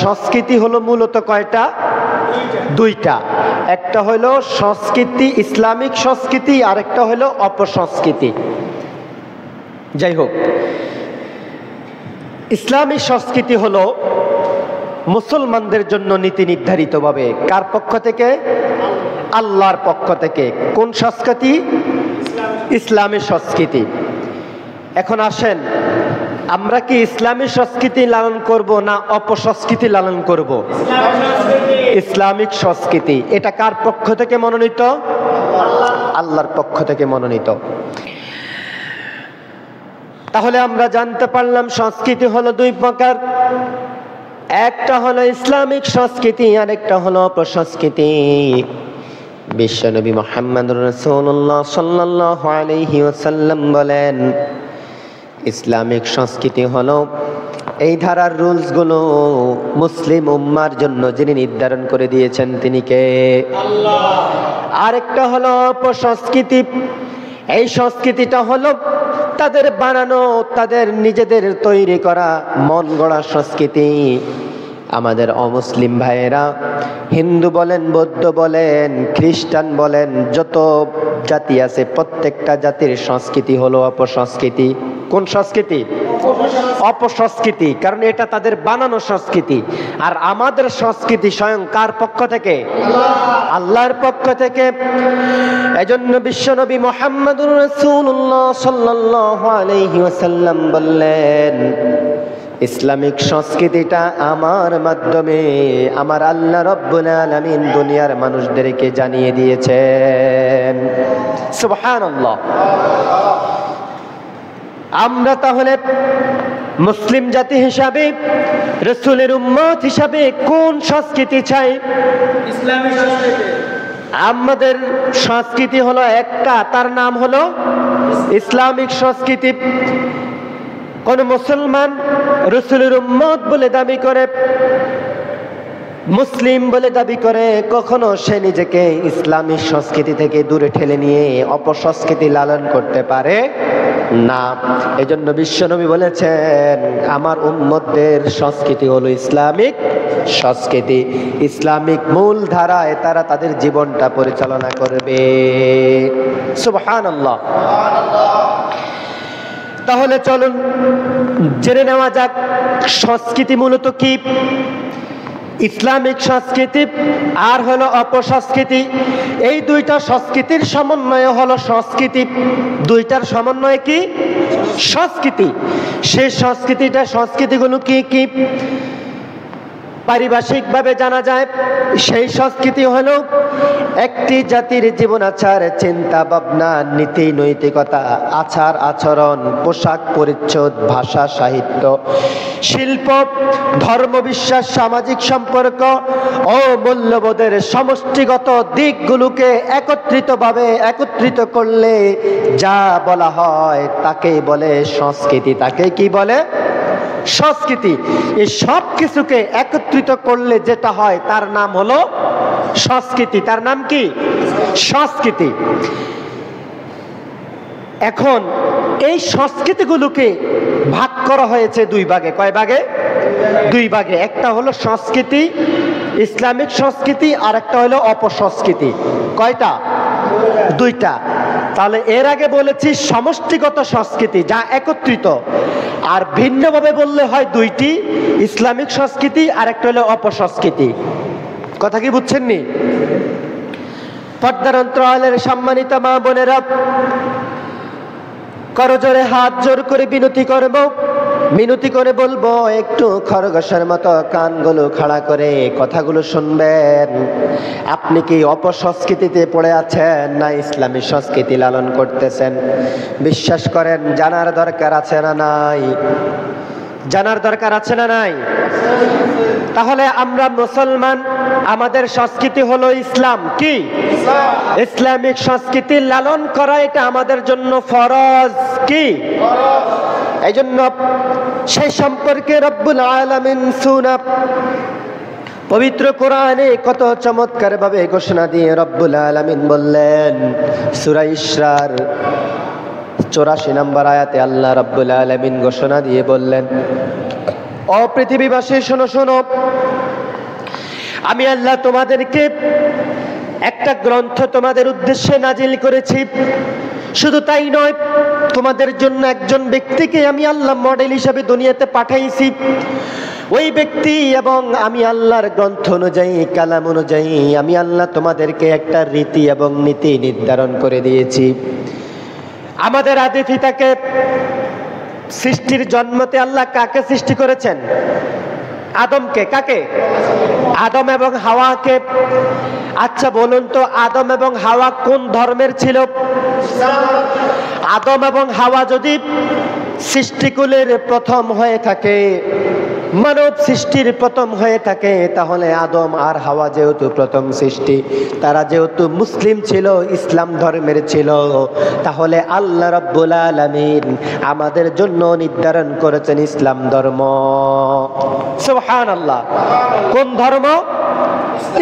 সংস্কৃতি হলো মূলত কয়টা? দুইটা। একটা হলো সংস্কৃতি, ইসলামিক সংস্কৃতি, আর একটা হলো অপসংস্কৃতি। যাই হোক, ইসলামিক সংস্কৃতি হলো মুসলমানদের জন্য নীতি নির্ধারিতভাবে, কার পক্ষ থেকে? আল্লাহর পক্ষ থেকে। কোন সংস্কৃতি? ইসলামী সংস্কৃতি। এখন আসেন, আমরা কি ইসলামী সংস্কৃতি লালন করব না অপসংস্কৃতি লালন করব? ইসলামিক সংস্কৃতি। এটা কার পক্ষ থেকে মনোনীত? আল্লাহর পক্ষ থেকে মনোনীত। তাহলে আমরা জানতে পারলাম সংস্কৃতি হলো দুই প্রকার, একটা হলো ইসলামিক সংস্কৃতি, আর একটা হলো অপসংস্কৃতি। বিশ্বনবী মুহাম্মদুর রাসূলুল্লাহ সাল্লাল্লাহু আলাইহি ওয়াসাল্লাম বলেন, ইসলামিক সংস্কৃতি হলো এই ধারার রুলস গুলো মুসলিম উম্মার জন্য যিনি নির্ধারণ করে দিয়েছেন তিনি কে? আল্লাহ। আরেকটা হলো অপসংস্কৃতি। এই সংস্কৃতিটা হলো তাদের বানানো, তাদের নিজেদের তৈরি করা মন গড়া সংস্কৃতি। আমাদের অমুসলিম ভাইয়েরা, হিন্দু বলেন, বৌদ্ধ বলেন, খ্রিস্টান বলেন, যত জাতি আছে প্রত্যেকটা জাতির সংস্কৃতি হলো অপসংস্কৃতি। কোন সংস্কৃতি? অপসংস্কৃতি। কারণ এটা তাদের বানানো সংস্কৃতি। আর আমাদের সংস্কৃতি স্বয়ং কার পক্ষ থেকে? আল্লাহর পক্ষ থেকে। এজন্য বিশ্বনবী মুহাম্মদুর রাসূলুল্লাহ সাল্লাল্লাহু আলাইহি ওয়াসাল্লাম বললেন, ইসলামিক সংস্কৃতিটা আমার মাধ্যমে আমার আল্লাহ রাব্বুল আলামিন দুনিয়ার মানুষদেরকে জানিয়ে দিয়েছেন। সুবহানাল্লাহ। আমরা তাহলে মুসলিম জাতি হিসাবে, রাসূলের উম্মত হিসাবে কোন সংস্কৃতি চাই? ইসলামিক সংস্কৃতি। আমাদের সংস্কৃতি হলো একটা, তার নাম হলো ইসলামিক সংস্কৃতি। কোন মুসলমান রাসূলের উম্মত বলে দাবি করে, মুসলিম বলে দাবি করে, কখনো সে নিজেকে ইসলামিক সংস্কৃতি থেকে দূরে ঠেলে নিয়ে অপসংস্কৃতি লালন করতে পারে না। এজন্য বিশ্বনবী বলেছেন, আমার উম্মতদের সংস্কৃতি হলো ইসলামিক সংস্কৃতি। ইসলামিক মূল ধারায় তারা তাদের জীবনটা পরিচালনা করবে। সুবহানাল্লাহ। তাহলে চলুন জেনে নেওয়া যাক সংস্কৃতি মূলত কি। ইসলামিক সংস্কৃতি আর হলো অপসংস্কৃতি, এই দুইটা সংস্কৃতির সমন্বয় হলো সংস্কৃতি। দুইটার সমন্বয় কি? সংস্কৃতি। সেই সংস্কৃতিগুলো কি কি? পারিভাষিকভাবে জানা যায়, সেই সংস্কৃতি হলো একটি জাতির জীবন আচার, চিন্তা ভাবনা, নীতি নৈতিকতা, আচার আচরণ, পোশাক পরিচ্ছদ, ভাষা সাহিত্য, শিল্প, ধর্ম বিশ্বাস, সামাজিক সম্পর্ক ও মূল্যবোধের সমষ্টিগত দিকগুলোকে একত্রিত করলে যা বলা হয় তাকেই বলে সংস্কৃতি। তাকে কি বলে? সংস্কৃতি। এই সব কিছুকে একত্রিত করলে যেটা হয় তার নাম হলো সংস্কৃতি। তার নাম কি? সংস্কৃতি। এখন এই সংস্কৃতিগুলোকে ভাগ করা হয়েছে দুই ভাগে। কয় ভাগে? দুই ভাগে। একটা হলো সংস্কৃতি, ইসলামিক সংস্কৃতি, আর একটা হলো অপসংস্কৃতি। কয়টা? দুইটা। তাহলে এর আগে বলেছি সমষ্টিগত সংস্কৃতি, যা একত্রিত, আর ভিন্নভাবে বললে হয় দুইটি, ইসলামিক সংস্কৃতি আর একটা হলো অপসংস্কৃতি। কথা কি বুঝছেন নি? পর্দার অন্তরালের সম্মানিত মা বোনেরা, করজোরে হাত জোর করে মিনতি করে বলবো, একটু খরগোশের মতো কানগুলো খাড়া করে কথাগুলো শুনবেন। আপনি কি অপসংস্কৃতিতে পড়ে আছেন না ইসলামী সংস্কৃতি লালন করতেছেন? বিশ্বাস করেন, জানার দরকার আছে না নাই? জানার দরকার আছে না নাই? তাহলে আমরা মুসলমান, আমাদের সংস্কৃতি হলো ইসলাম। কি? ইসলামিক সংস্কৃতি লালন করা এটা আমাদের জন্য ফরজ। কি? এই জন্য সেই সম্পর্কে রব্বুল আলামিন সূরা পবিত্র কোরআনে কত চমৎকার ভাবে ঘোষণা দিয়ে রব্বুল আলামিন বললেন, সূরা ইসরার 84 নম্বর আয়াতে আল্লাহ রব্বুল আলামিন ঘোষণা দিয়ে বললেন, ও পৃথিবীবাসী শোনো শোনো, আমি আল্লাহ তোমাদেরকে একটা গ্রন্থ তোমাদের উদ্দেশ্যে নাজিল করেছি। শুধু তাই নয়, তোমাদের জন্য একজন ব্যক্তিকে আমি আল্লাহ মডেল হিসেবে দুনিয়াতে পাঠাইছি। ওই ব্যক্তি এবং আমি আল্লাহর গ্রন্থ অনুযায়ী, কালাম অনুযায়ী আমি আল্লাহ তোমাদেরকে একটা রীতি এবং নীতি নির্ধারণ করে দিয়েছি। আমাদের আদি পিতাকে সৃষ্টির জন্মতে আল্লাহ কাকে সৃষ্টি করেছেন? আদমকে। কাকে? আদম এবং হাওয়াকে। আচ্ছা বলুন তো, আদম এবং হাওয়া কোন ধর্মের ছিল? আদম এবং হাওয়া যদি সৃষ্টিকুলের প্রথম হয়ে থাকে, মানব সৃষ্টির প্রথম হয়ে থাকে, তাহলে আদম আর হাওয়া যেহেতু প্রথম সৃষ্টি, তারা যেহেতু মুসলিম ছিল, ইসলাম ধর্মের ছিল, তাহলে আল্লাহ রাব্বুল আলামিন আমাদের জন্য নির্ধারণ করেছেন ইসলাম ধর্ম। সুবহানাল্লাহ। কোন ধর্ম?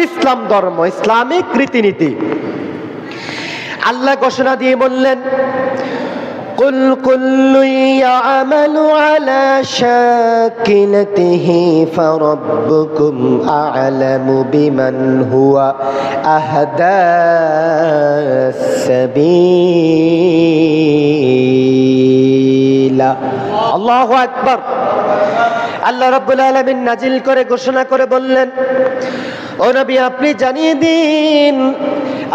ইসলাম ধর্ম, ইসলামিক রীতিনীতি। আল্লাহ ঘোষণা দিয়ে বললেন, কুল কুল্লু ইয়ামালু আলা শাকিলাতিহি ফারাব্বুকুম আ'লামু বিমান হুয়া আহদা সাবিলা। আল্লাহু আকবার। আল্লাহ রাব্বুল আলামিন নাজিল করে ঘোষণা করে বললেন, ও নবী আপনি জানিয়ে দিন,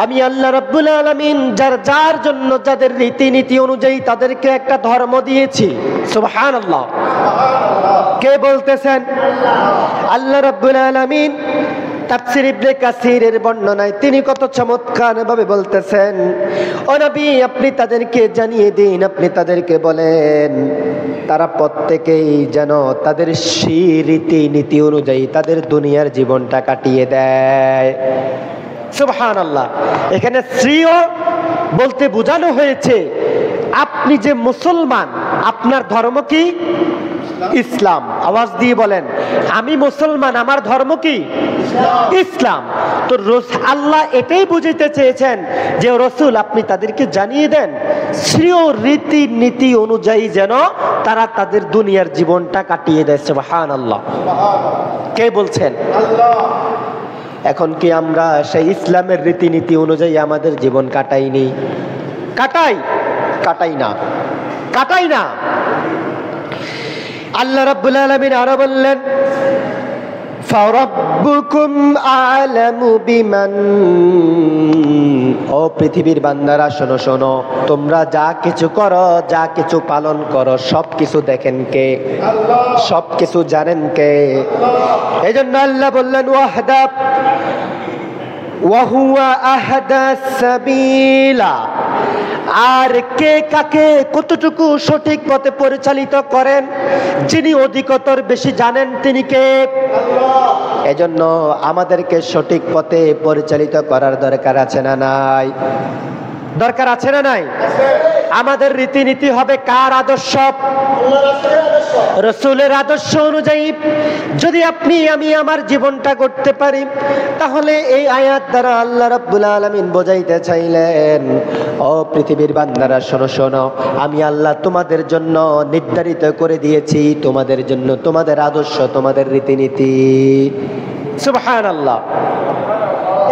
আমি আল্লাহ রাব্বুল আলামিন যার জন্য যাদের রীতিনীতি অনুযায়ী তাদেরকে একটা ধর্ম দিয়েছি। সুবহানাল্লাহ। কে বলতেছেন? আল্লাহ রাব্বুল আলামিন তাফসীর ইবনে কাসিরের বর্ণনায় তিনি কত চমৎকার ভাবে বলতেছেন, ও নবী আপনি তাদেরকে জানিয়ে দিন, আপনি তাদেরকে বলেন, তারা প্রত্যেকেই যেন তাদের রীতিনীতি অনুযায়ী তাদের দুনিয়ার জীবনটা কাটিয়ে দেয়। সুবহানাল্লাহ। এখানে শ্রীও বলতে বোঝানো হয়েছে, আপনি যে মুসলমান, আপনার ধর্ম কি? ইসলাম। আওয়াজ দিয়ে বলেন, আমি মুসলমান, আমার ধর্ম কি? ইসলাম। তো আল্লাহ এটাই বুঝাইতে চেয়েছেন যে রসুল আপনি তাদেরকে জানিয়ে দেন শ্রেয় রীতি নীতি অনুযায়ী যেন তারা তাদের দুনিয়ার জীবনটা কাটিয়ে দেয়। সুবহানাল্লাহ। কে বলছেন? আল্লাহ। এখন কি আমরা সেই ইসলামের রীতিনীতি অনুযায়ী আমাদের জীবন কাটাইনি? কাটাই না। আল্লাহ রাব্বুল আলামিন আরো বললেন, ফারাব্বুকুম আ'লামু বিমান। ও পৃথিবীর বান্দারা শোনো শোনো, তোমরা যা কিছু করো, যা কিছু পালন করো, সব কিছু দেখেন কে? আল্লাহ। সব কিছু জানেন কে? এই জন্য আল্লাহ বললেন, ওয়াহদা ওয়াহুয়া আহদা সাবিলা। আর কে কাকে কতটুকু সঠিক পথে পরিচালিত করেন, যিনি অধিকতর বেশি জানেন তিনি কে? আল্লাহ। এজন্য আমাদেরকে সঠিক পথে পরিচালিত করার দরকার আছে না নাই? দরকার আছে না নাই? আমাদের রীতিনীতি হবে কার আদর্শ? রাসূলের আদর্শ অনুযায়ী যদি আপনি আমি আমার জীবনটা করতে পারি, তাহলে এই আয়াত দ্বারা আল্লাহ রাব্বুল আলামিন বোঝাইতে চাইলেন, ও পৃথিবীর বান্দারা শোনো শোনো, আমি আল্লাহ তোমাদের জন্য নির্ধারিত করে দিয়েছি তোমাদের জন্য তোমাদের আদর্শ, তোমাদের রীতিনীতি। সুবহানাল্লাহ।